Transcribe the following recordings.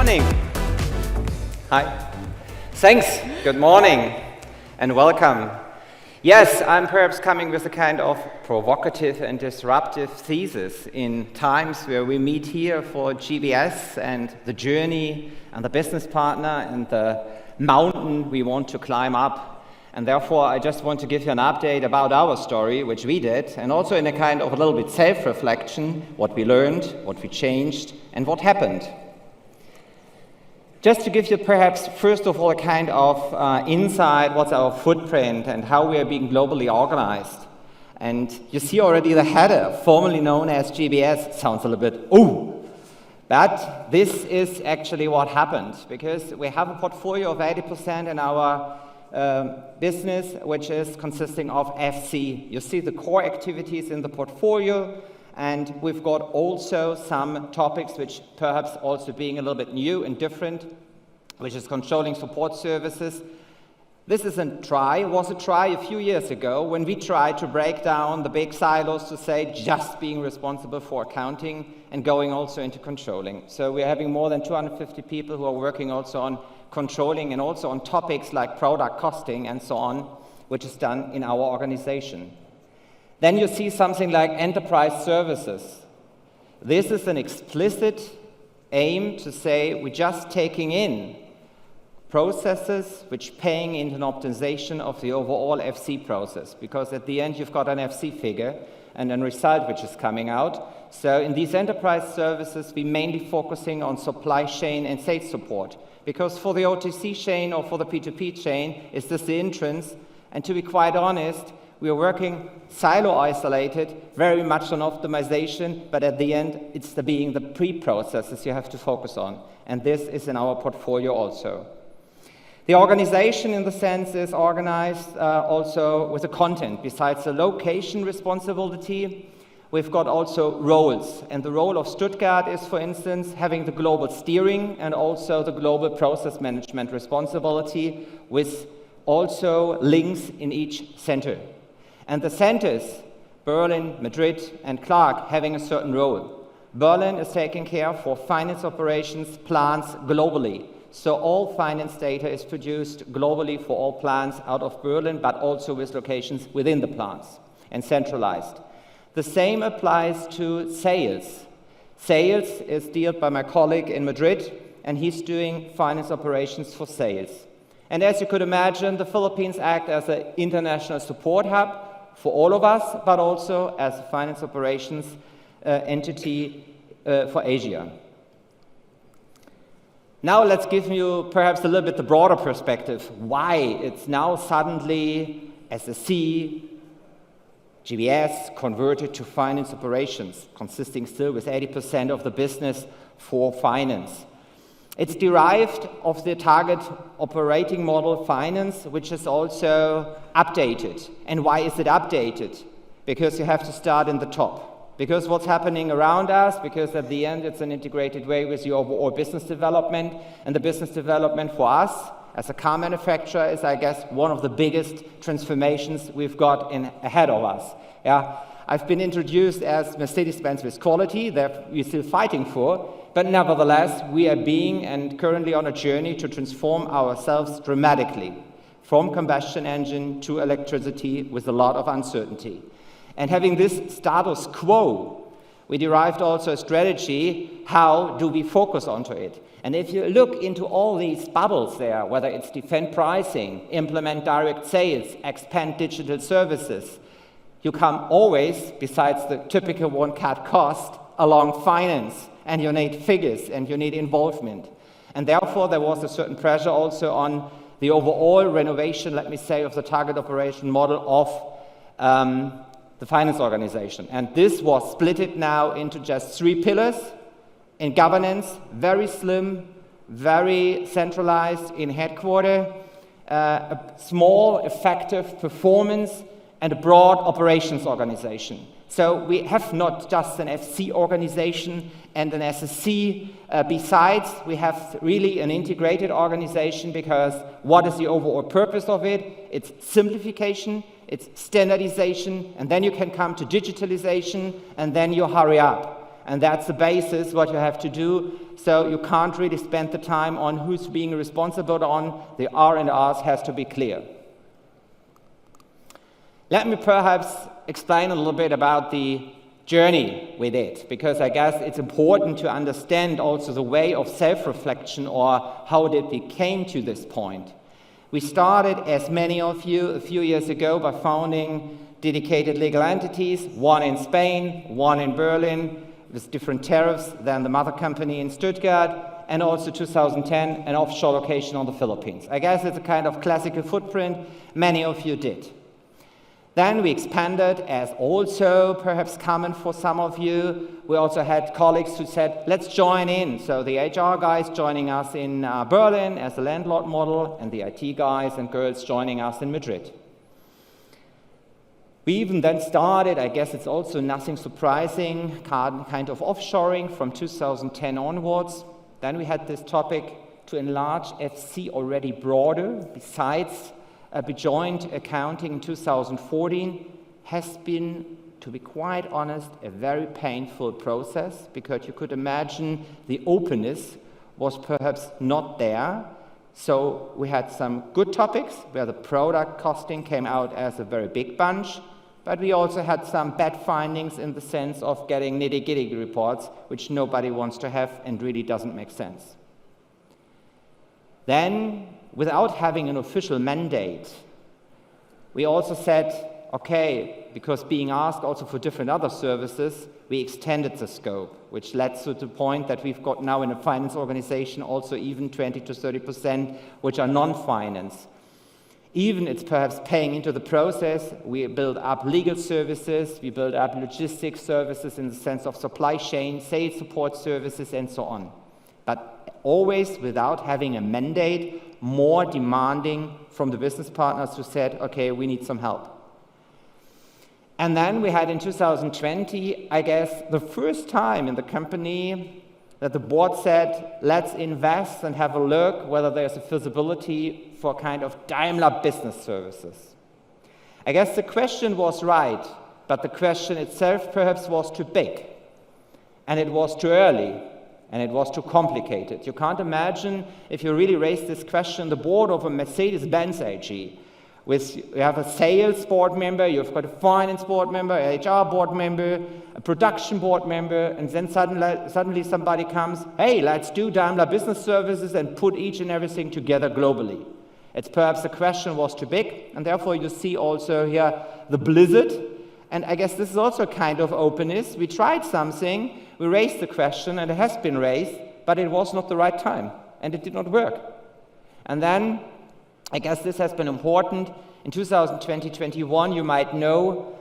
morning. Hi. Thanks. Good morning and welcome. Yes, I'm perhaps coming with a kind of provocative and disruptive thesis in times where we meet here for GBS and the journey and the business partner and the mountain we want to climb up. And therefore, I just want to give you an update about our story, which we did, and also in a kind of a little bit self-reflection, what we learned, what we changed, and what happened. Just to give you perhaps, first of all, a kind of insight, what's our footprint and how we are being globally organized. And you see already the header, formerly known as GBS, sounds a little bit, ooh. But this is actually what happened, because we have a portfolio of 80% in our business, which is consisting of FC. You see the core activities in the portfolio, and we've got also some topics which perhaps also being a little bit new and different, which is controlling support services. This was a try a few years ago when we tried to break down the big silos to say just being responsible for accounting and going also into controlling. So we're having more than 250 people who are working also on controlling and also on topics like product costing and so on, which is done in our organization. Then you see something like enterprise services. This is an explicit aim to say we're just taking in processes which paying into an optimization of the overall FC process, because at the end you've got an FC figure and a result which is coming out. So in these enterprise services, we're mainly focusing on supply chain and sales support, because for the OTC chain or for the P2P chain, is this the entrance? And to be quite honest, we are working silo-isolated, very much on optimization, but at the end, it's being the pre-processes you have to focus on. And this is in our portfolio also. The organization, in the sense, is organized also with the content. Besides the location responsibility, we've got also roles. And the role of Stuttgart is, for instance, having the global steering and also the global process management responsibility, with also links in each center. And the centers, Berlin, Madrid, and Clark, having a certain role. Berlin is taking care for finance operations plants globally. So all finance data is produced globally for all plants out of Berlin, but also with locations within the plants and centralized. The same applies to sales. Sales is dealt by my colleague in Madrid, and he's doing finance operations for sales. And as you could imagine, the Philippines act as an international support hub for all of us, but also as a finance operations entity for Asia. Now let's give you perhaps a little bit the broader perspective, why it's now suddenly SSC, GBS converted to finance operations, consisting still with 80% of the business for finance. It's derived of the target operating model finance, which is also updated. And why is it updated? Because you have to start in the top. Because what's happening around us, because at the end it's an integrated way with your overall business development, and the business development for us as a car manufacturer is, I guess, one of the biggest transformations we've got ahead of us. Yeah, I've been introduced as Mercedes-Benz with quality that we're still fighting for, but nevertheless we are being and currently on a journey to transform ourselves dramatically from combustion engine to electricity with a lot of uncertainty. And having this status quo, we derived also a strategy, how do we focus onto it? And if you look into all these bubbles there, whether it's defend pricing, implement direct sales, expand digital services, you come always, besides the typical one cut cost, along finance, and you need figures and you need involvement. And therefore there was a certain pressure also on the overall renovation, let me say, of the target operation model of the finance organization. And this was splitted now into just 3 pillars. In governance, very slim, very centralized in headquarters, a small, effective performance, and a broad operations organization. So we have not just an FC organization and an SSC. Besides, we have really an integrated organization, because what is the overall purpose of it? It's simplification, it's standardization, and then you can come to digitalization, and then you hurry up. And that's the basis what you have to do so you can't really spend the time on who's being responsible on. The R&Rs has to be clear. Let me perhaps explain a little bit about the journey we did, because I guess it's important to understand also the way of self-reflection or how did we came to this point. We started, as many of you, a few years ago by founding dedicated legal entities, one in Spain, one in Berlin, with different tariffs than the mother company in Stuttgart, and also 2010, an offshore location on the Philippines. I guess it's a kind of classical footprint many of you did. Then we expanded, as also perhaps common for some of you. We also had colleagues who said, let's join in. So the HR guys joining us in Berlin as a landlord model, and the IT guys and girls joining us in Madrid. We even then started, I guess it's also nothing surprising, kind of offshoring from 2010 onwards. Then we had this topic to enlarge FC already broader, besides joint accounting in 2014 has been, to be quite honest, a very painful process, because you could imagine the openness was perhaps not there. So we had some good topics where the product costing came out as a very big bunch, but we also had some bad findings in the sense of getting nitty-gritty reports, which nobody wants to have and really doesn't make sense. Then, without having an official mandate, we also said, okay, because being asked also for different other services, we extended the scope, which led to the point that we've got now in a finance organization also even 20 to 30% which are non-finance. Even it's perhaps paying into the process, we build up legal services, we build up logistics services in the sense of supply chain, sales support services, and so on. But always without having a mandate, more demanding from the business partners who said, okay, we need some help. And then we had in 2020, I guess, the first time in the company that the board said, let's invest and have a look whether there's a feasibility for kind of Daimler business services. I guess the question was right, but the question itself perhaps was too big, and it was too early, and it was too complicated. You can't imagine if you really raise this question, the board of a Mercedes-Benz AG, you have a sales board member, you've got a finance board member, a HR board member, a production board member, and then suddenly somebody comes, hey, let's do Daimler Business Services and put each and everything together globally. It's perhaps the question was too big, and therefore you see also here the blizzard. And I guess this is also a kind of openness. We tried something, we raised the question, and it has been raised, but it was not the right time, and it did not work. And then I guess this has been important. In 2020-21, you might know,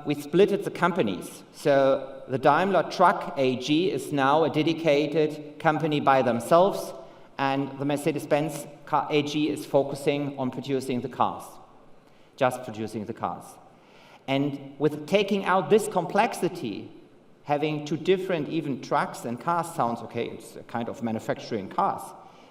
we splitted the companies. So the Daimler Truck AG is now a dedicated company by themselves, and the Mercedes-Benz AG is focusing on producing the cars, just producing the cars. And with taking out this complexity, having two different even trucks and cars sounds okay, it's a kind of manufacturing cars,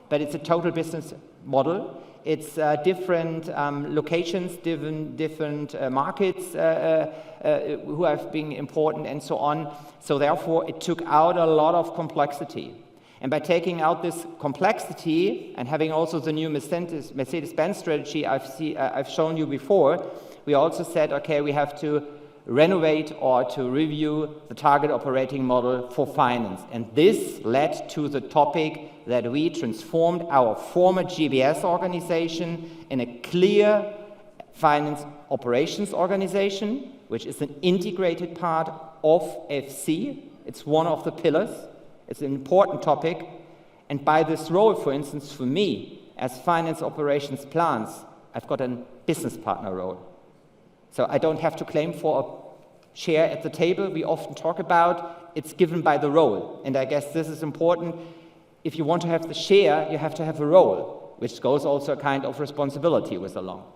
but it's a total business model. It's different locations, different markets who have been important and so on. So therefore, it took out a lot of complexity. And by taking out this complexity and having also the new Mercedes-Benz strategy I've shown you before, we also said, okay, we have to renovate or to review the target operating model for finance. And this led to the topic that we transformed our former GBS organization in a clear finance operations organization, which is an integrated part of FC. It's one of the pillars. It's an important topic. And by this role, for instance, for me, as finance operations plans, I've got a business partner role. So I don't have to claim for a chair at the table we often talk about. It's given by the role. And I guess this is important. If you want to have the share, you have to have a role, which goes also a kind of responsibility with along.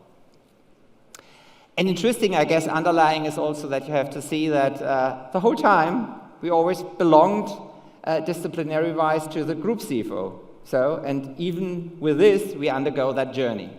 And interesting, I guess, underlying is also that you have to see that the whole time we always belonged disciplinary-wise to the group CFO. So, and even with this, we undergo that journey.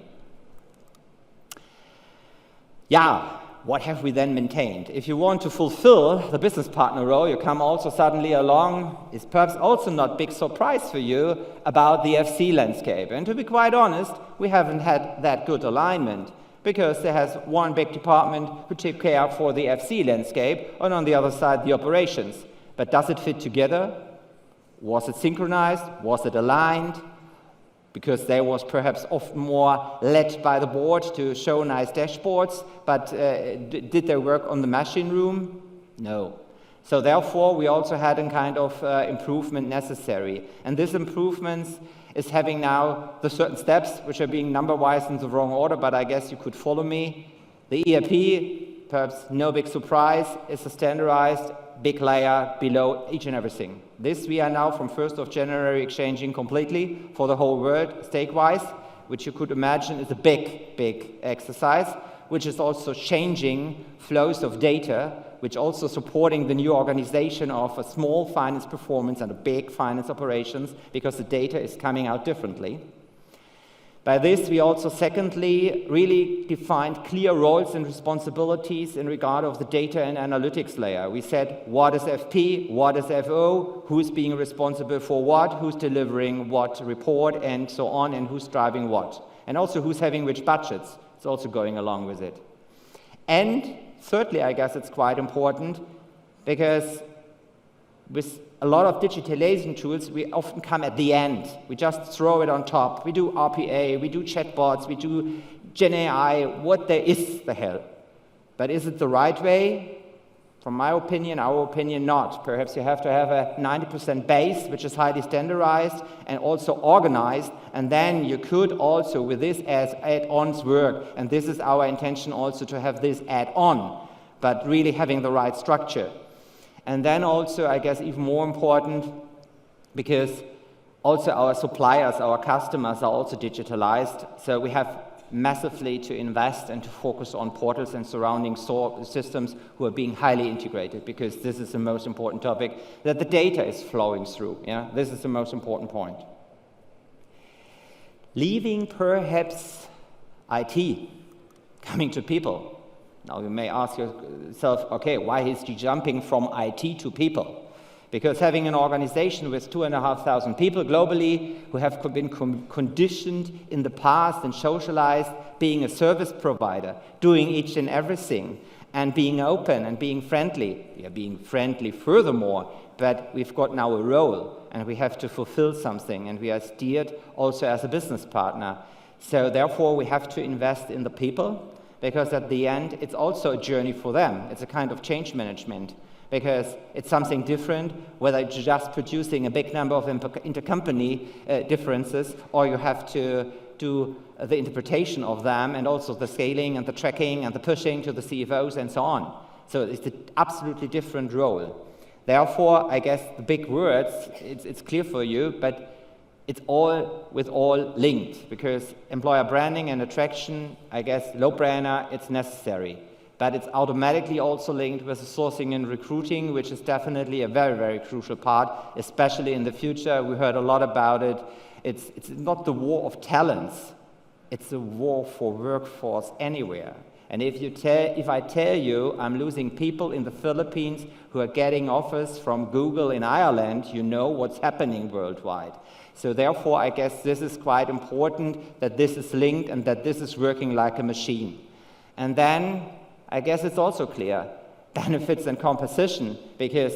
Yeah, what have we then maintained? If you want to fulfill the business partner role, you come also suddenly along, it's perhaps also not big surprise for you about the FC landscape. And to be quite honest, we haven't had that good alignment, because there has one big department who take care for the FC landscape, and on the other side, the operations. But does it fit together? Was it synchronized? Was it aligned? Because there was perhaps often more led by the board to show nice dashboards, but did they work on the machine room? No. So therefore, we also had a kind of improvement necessary. And this improvement is having now the certain steps, which are being number-wise in the wrong order, but I guess you could follow me. The ERP, perhaps no big surprise, is a standardized big layer below each and everything. This we are now from 1st of January exchanging completely for the whole world, stake-wise, which you could imagine is a big, big exercise, which is also changing flows of data, which also supporting the new organization of a small finance performance and a big finance operations, because the data is coming out differently. By this, we also, secondly, really defined clear roles and responsibilities in regard of the data and analytics layer. We said, what is FP, what is FO, who's being responsible for what, who's delivering what report, and so on, and who's driving what. And also who's having which budgets. It's also going along with it. And thirdly, I guess it's quite important, because with a lot of digitalization tools, we often come at the end. We just throw it on top. We do RPA, we do chatbots, we do Gen AI, what there is the hell. But is it the right way? From my opinion, our opinion, not. Perhaps you have to have a 90% base, which is highly standardized and also organized, and then you could also, with this as add-ons work, and this is our intention also to have this add-on, but really having the right structure. And then also, I guess, even more important, because also our suppliers, our customers are also digitalized. So we have massively to invest and to focus on portals and surrounding systems who are being highly integrated, because this is the most important topic, that the data is flowing through. Yeah? This is the most important point. Leaving perhaps IT, coming to people. Now you may ask yourself, okay, why is he jumping from IT to people? Because having an organization with 2,500 people globally who have been conditioned in the past and socialized, being a service provider, doing each and everything, and being open and being friendly. We are being friendly furthermore, but we've got now a role and we have to fulfill something, and we are steered also as a business partner. So therefore we have to invest in the people, because at the end, it's also a journey for them. It's a kind of change management, because it's something different, whether you're just producing a big number of intercompany differences, or you have to do the interpretation of them, and also the scaling and the tracking and the pushing to the CFOs and so on. So it's an absolutely different role. Therefore, I guess the big words, it's clear for you, but it's all linked, because employer branding and attraction, I guess, low-brainer, it's necessary. But it's automatically also linked with the sourcing and recruiting, which is definitely a very, very crucial part, especially in the future. We heard a lot about it. It's not the war of talents. It's a war for workforce anywhere. And if I tell you I'm losing people in the Philippines who are getting offers from Google in Ireland, you know what's happening worldwide. So therefore, I guess this is quite important, that this is linked and that this is working like a machine. And then, I guess it's also clear, benefits and composition, because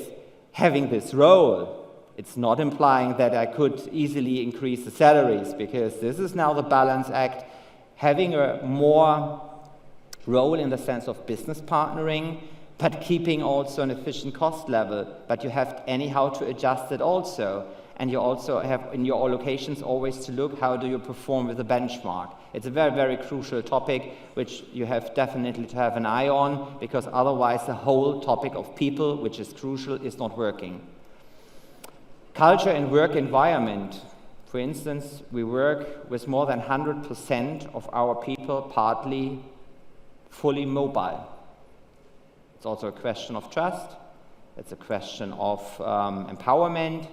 having this role, it's not implying that I could easily increase the salaries, because this is now the balance act, having a more role in the sense of business partnering, but keeping also an efficient cost level, but you have anyhow to adjust it also. And you also have in your allocations always to look how do you perform with the benchmark. It's a very, very crucial topic which you have definitely to have an eye on, because otherwise the whole topic of people, which is crucial, is not working. Culture and work environment. For instance, we work with more than 100% of our people partly fully mobile. It's also a question of trust. It's a question of empowerment.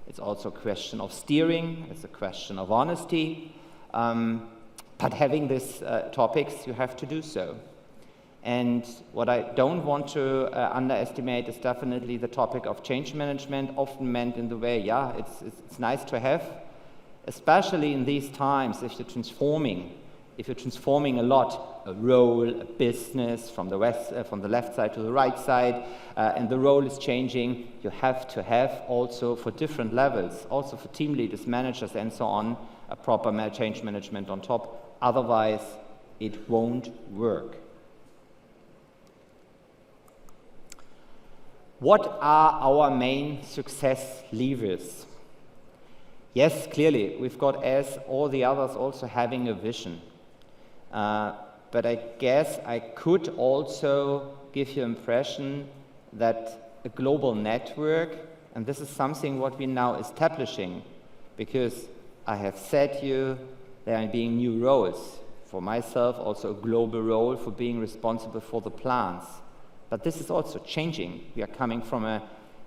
It's also a question of steering. It's a question of honesty. But having these topics, you have to do so. And what I don't want to underestimate is definitely the topic of change management, often meant in the way, yeah, it's nice to have, especially in these times if you're transforming a lot, a role, a business from the left side to the right side, and the role is changing, you have to have also for different levels, also for team leaders, managers, and so on, a proper change management on top. Otherwise, it won't work. What are our main success levers? Yes, clearly, we've got, as all the others, also having a vision. But I guess I could also give you an impression that a global network, and this is something what we're now establishing, because I have said to you there are being new roles. For myself, also a global role for being responsible for the plants. But this is also changing. We are coming from a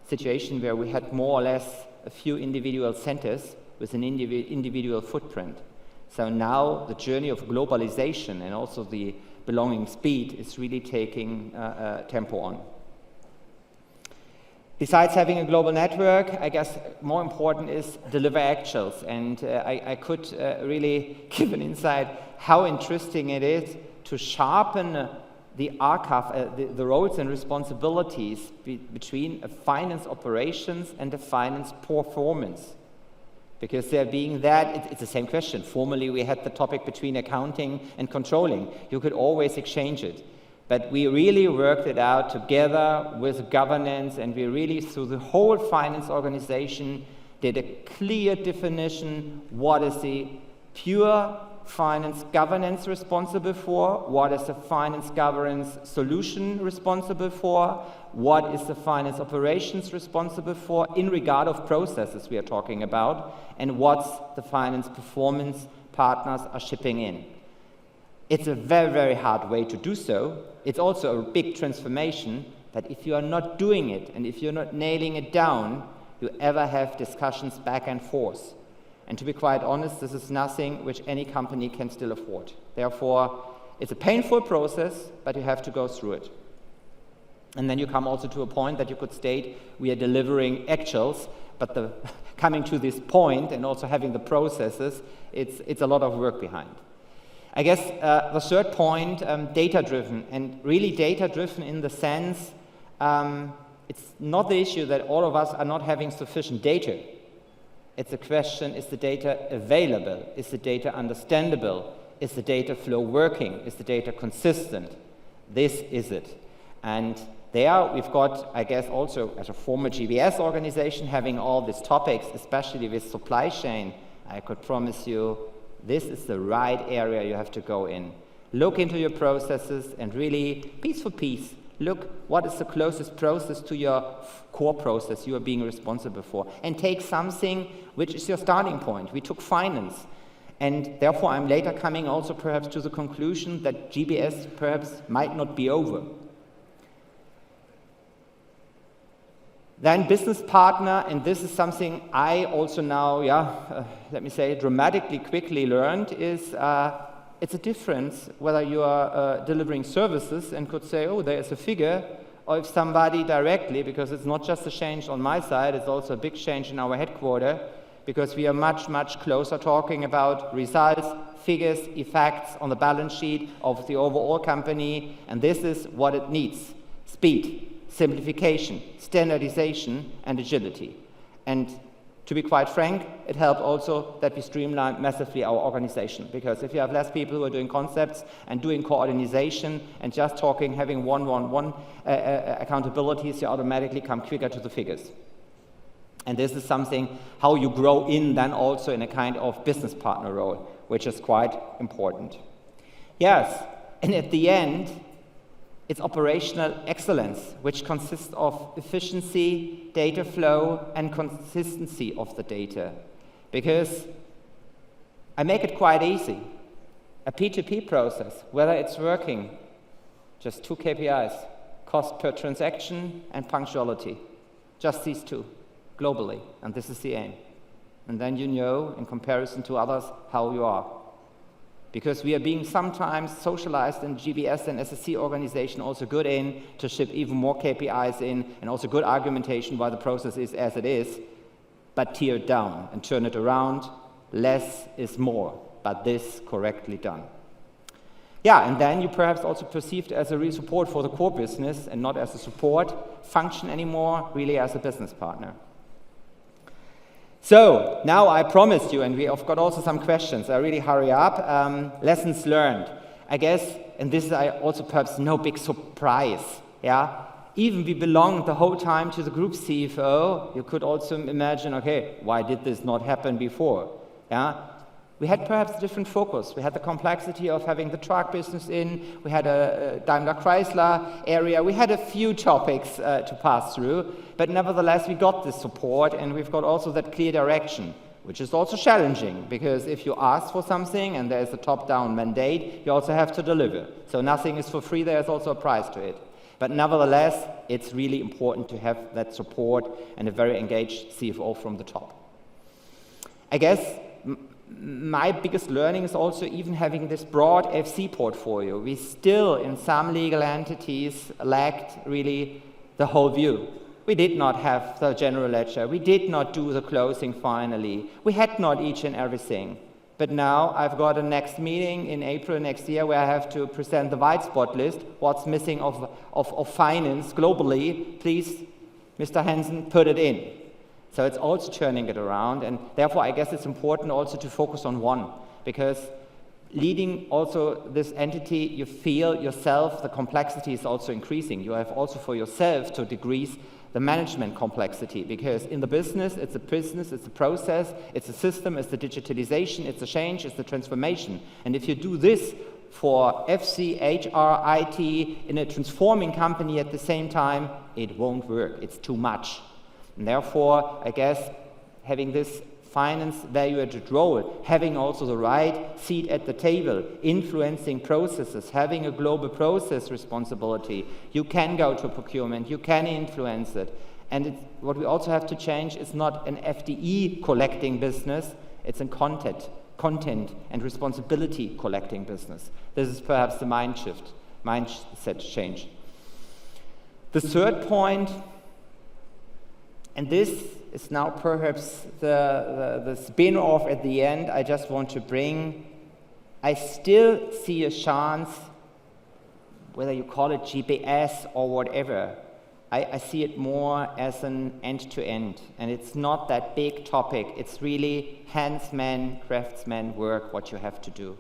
situation where we had more or less a few individual centers with an individual footprint. So now the journey of globalization and also the belonging speed is really taking tempo on. Besides having a global network, I guess more important is deliver actuals. And I could really give an insight how interesting it is to sharpen the archive, the roles and responsibilities between a finance operations and a finance performance. Because there being that, it's the same question. Formerly, we had the topic between accounting and controlling. You could always exchange it. But we really worked it out together with governance, and we really, through the whole finance organization, did a clear definition. What is the pure finance governance responsible for? What is the finance governance solution responsible for? What is the finance operations responsible for in regard of processes we are talking about? And what's the finance performance partners are shipping in? It's a very, very hard way to do so. It's also a big transformation, but if you are not doing it and if you're not nailing it down, you ever have discussions back and forth. And to be quite honest, this is nothing which any company can still afford. Therefore, it's a painful process, but you have to go through it. And then you come also to a point that you could state, we are delivering actuals, but coming to this point and also having the processes, it's a lot of work behind. I guess the third point, data-driven, and really data-driven in the sense, it's not the issue that all of us are not having sufficient data. It's a question, is the data available? Is the data understandable? Is the data flow working? Is the data consistent? This is it. And there we've got, I guess, also as a former GBS organization, having all these topics, especially with supply chain, I could promise you this is the right area you have to go in. Look into your processes and really, piece for piece, look what is the closest process to your core process you are being responsible for, and take something which is your starting point. We took finance, and therefore I'm later coming also perhaps to the conclusion that GBS perhaps might not be over. Then business partner, and this is something I also now, let me say, dramatically quickly learned, is it's a difference whether you are delivering services and could say, oh, there is a figure, or if somebody directly, because it's not just a change on my side, it's also a big change in our headquarters, because we are much, much closer talking about results, figures, effects on the balance sheet of the overall company, and this is what it needs: speed, simplification, standardization, and agility. And to be quite frank, it helped also that we streamlined massively our organization, because if you have less people who are doing concepts and doing coordination and just talking, having one-on-one accountabilities, you automatically come quicker to the figures. And this is something how you grow in then also in a kind of business partner role, which is quite important. Yes, and at the end, it's operational excellence, which consists of efficiency, data flow, and consistency of the data. Because I make it quite easy. A P2P process, whether it's working, just 2 KPIs, cost per transaction and punctuality. Just these 2, globally, and this is the aim. And then you know, in comparison to others, how you are. because we are being sometimes socialized in GBS and SSC organization also good in to ship even more KPIs in, and also good argumentation why the process is as it is, but tear it down and turn it around. Less is more, but this correctly done. Yeah, and then you perhaps also perceived as a real support for the core business and not as a support function anymore, really as a business partner. So now I promised you, and we have got also some questions. I really hurry up. Lessons learned. I guess, and this is also perhaps no big surprise. Yeah, even we belong the whole time to the group CFO. You could also imagine, okay, why did this not happen before? Yeah. We had perhaps a different focus. We had the complexity of having the truck business in, we had a Daimler Chrysler area, we had a few topics to pass through, but nevertheless we got this support and we've got also that clear direction, which is also challenging, because if you ask for something and there's a top-down mandate, you also have to deliver. So nothing is for free, there's also a price to it. But nevertheless, it's really important to have that support and a very engaged CFO from the top. I guess my biggest learning is also even having this broad FC portfolio. We still, in some legal entities, lacked really the whole view. We did not have the general ledger. We did not do the closing finally. We had not each and everything. But now I've got a next meeting in April next year where I have to present the white spot list, what's missing of finance globally. Please, Mr. Hansen, put it in. So it's also turning it around, and therefore I guess it's important also to focus on one, because leading also this entity, you feel yourself, the complexity is also increasing. You have also for yourself to degrees the management complexity, because in the business, it's a process, it's a system, it's the digitalization, it's a change, it's the transformation. And if you do this for FC, HR, IT in a transforming company at the same time, it won't work, it's too much. And therefore, I guess, having this finance value-added role, having also the right seat at the table, influencing processes, having a global process responsibility, you can go to procurement, you can influence it. And what we also have to change is not an FDE collecting business, it's a content and responsibility collecting business. This is perhaps the mindset change. The third point, and this is now perhaps the spin-off at the end I just want to bring. I still see a chance, whether you call it GBS or whatever, I see it more as an end-to-end. And it's not that big topic. It's really handsman, craftsman work, what you have to do.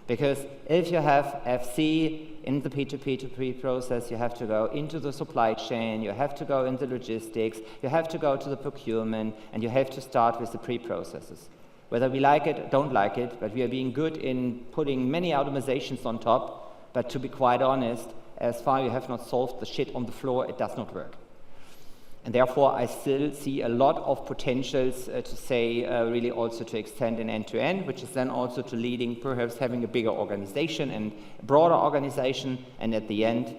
Because if you have FC in the P2P2P process, you have to go into the supply chain, you have to go into logistics, you have to go to the procurement, and you have to start with the pre-processes. Whether we like it or don't like it, but we are being good in putting many automatizations on top, but to be quite honest, as far you have not solved the shit on the floor, it does not work. And therefore, I still see a lot of potentials to say, really also to extend an end-to-end, which is then also to leading, perhaps having a bigger organization and a broader organization. And at the end,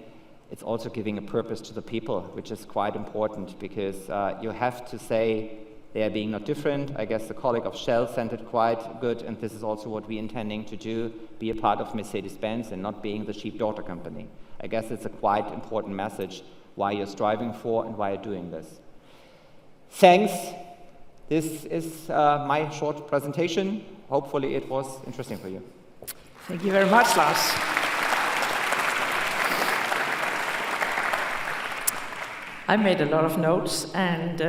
it's also giving a purpose to the people, which is quite important, because you have to say they are being not different. I guess the colleague of Shell sent it quite good, and this is also what we're intending to do, be a part of Mercedes-Benz and not being the cheap daughter company. I guess it's a quite important message why you're striving for and why you're doing this. Thanks. This is my short presentation. Hopefully it was interesting for you. Thank you very much, Lars. I made a lot of notes, and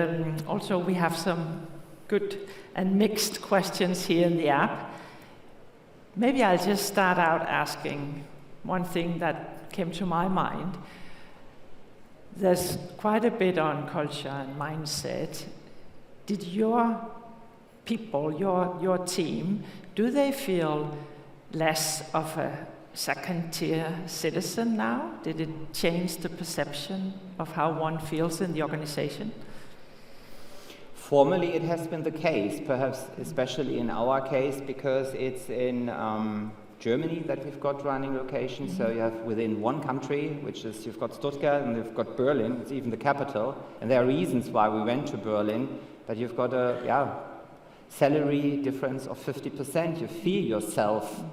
also we have some good and mixed questions here in the app. Maybe I'll just start out asking one thing that came to my mind. There's quite a bit on culture and mindset. Did your people, your team, do they feel less of a second-tier citizen now? Did it change the perception of how one feels in the organization? Formally, it has been the case, perhaps especially in our case, because it's in Germany that we've got running locations. So you have within one country, which is you've got Stuttgart and you've got Berlin. It's even the capital, and there are reasons why we went to Berlin. But you've got a salary difference of 50%. You feel yourself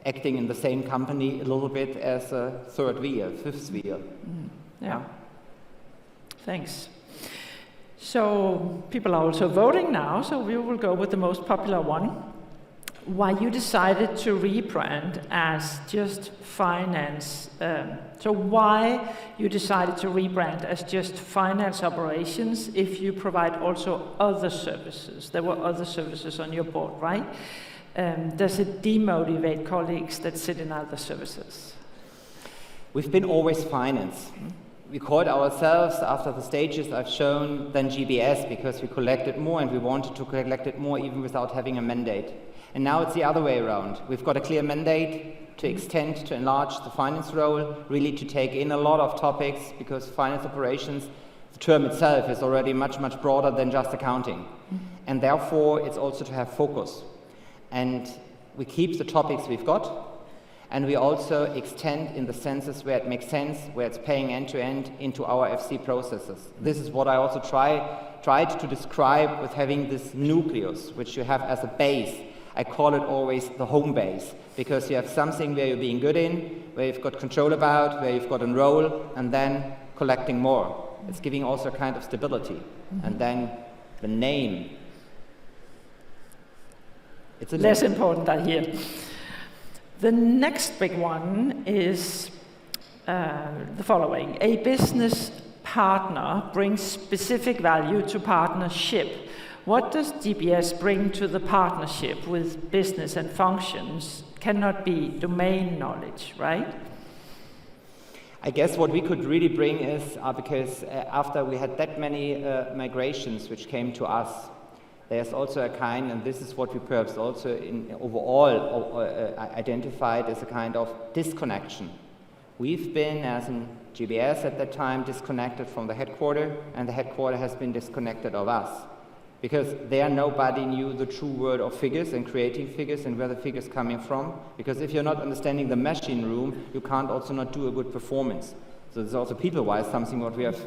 acting in the same company a little bit as a third wheel, fifth wheel. Yeah. Thanks. So people are also voting now, so we will go with the most popular one. Why you decided to rebrand as just finance? So why you decided to rebrand as just finance operations if you provide also other services? There were other services on your board, right? Does it demotivate colleagues that sit in other services? We've been always finance. We called ourselves, after the stages I've shown, then GBS, because we collected more and we wanted to collect it more even without having a mandate. And now it's the other way around. We've got a clear mandate to extend, to enlarge the finance role, really to take in a lot of topics, because finance operations, the term itself is already much, much broader than just accounting. And therefore, it's also to have focus. And we keep the topics we've got, and we also extend in the senses where it makes sense, where it's paying end-to-end into our FC processes. This is what I also tried to describe with having this nucleus, which you have as a base. I call it always the home base, because you have something where you're being good in, where you've got control about, where you've got a role, and then collecting more. It's giving also a kind of stability. And then the name. It's less important, I hear. The next big one is the following. A business partner brings specific value to partnership. What does GBS bring to the partnership with business and functions? Cannot be domain knowledge, right? I guess what we could really bring is, because after we had that many migrations which came to us, there's also a kind, and this is what we perhaps also overall identified as a kind of disconnection. We've been, as in GBS at that time, disconnected from the headquarter, and the headquarter has been disconnected of us. Because there nobody knew the true word of figures and creating figures and where the figures coming from. Because if you're not understanding the machine room, you can't also not do a good performance. So it's also people-wise something what we have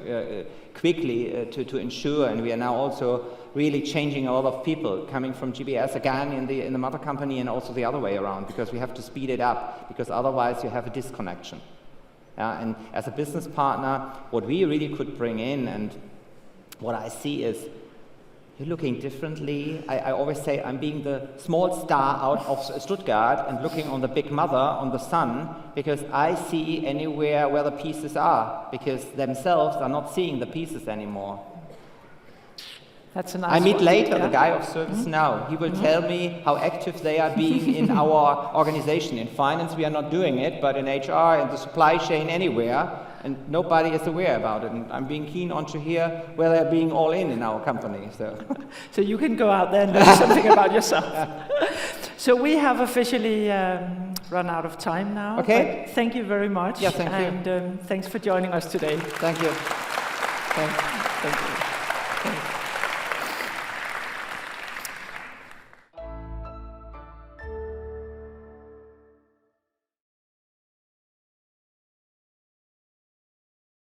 quickly to ensure, and we are now also really changing a lot of people coming from GBS again in the mother company, and also the other way around, because we have to speed it up, because otherwise you have a disconnection. And as a business partner, what we really could bring in, and what I see is, you're looking differently. I always say I'm being the small star out of Stuttgart and looking on the big mother, on the sun, because I see anywhere where the pieces are, because themselves are not seeing the pieces anymore. That's a nice I meet one. later the guy of service now. He will tell me how active they are being in our organization. In finance we are not doing it, but in HR, in the supply chain, anywhere, and nobody is aware about it. And I'm being keen on to hear where they're being all in our company. So you can go out there and learn something about yourself. So we have officially run out of time now. Okay. Thank you very much. Yeah, thank you. And thanks for joining us today. Thank you. Thank you.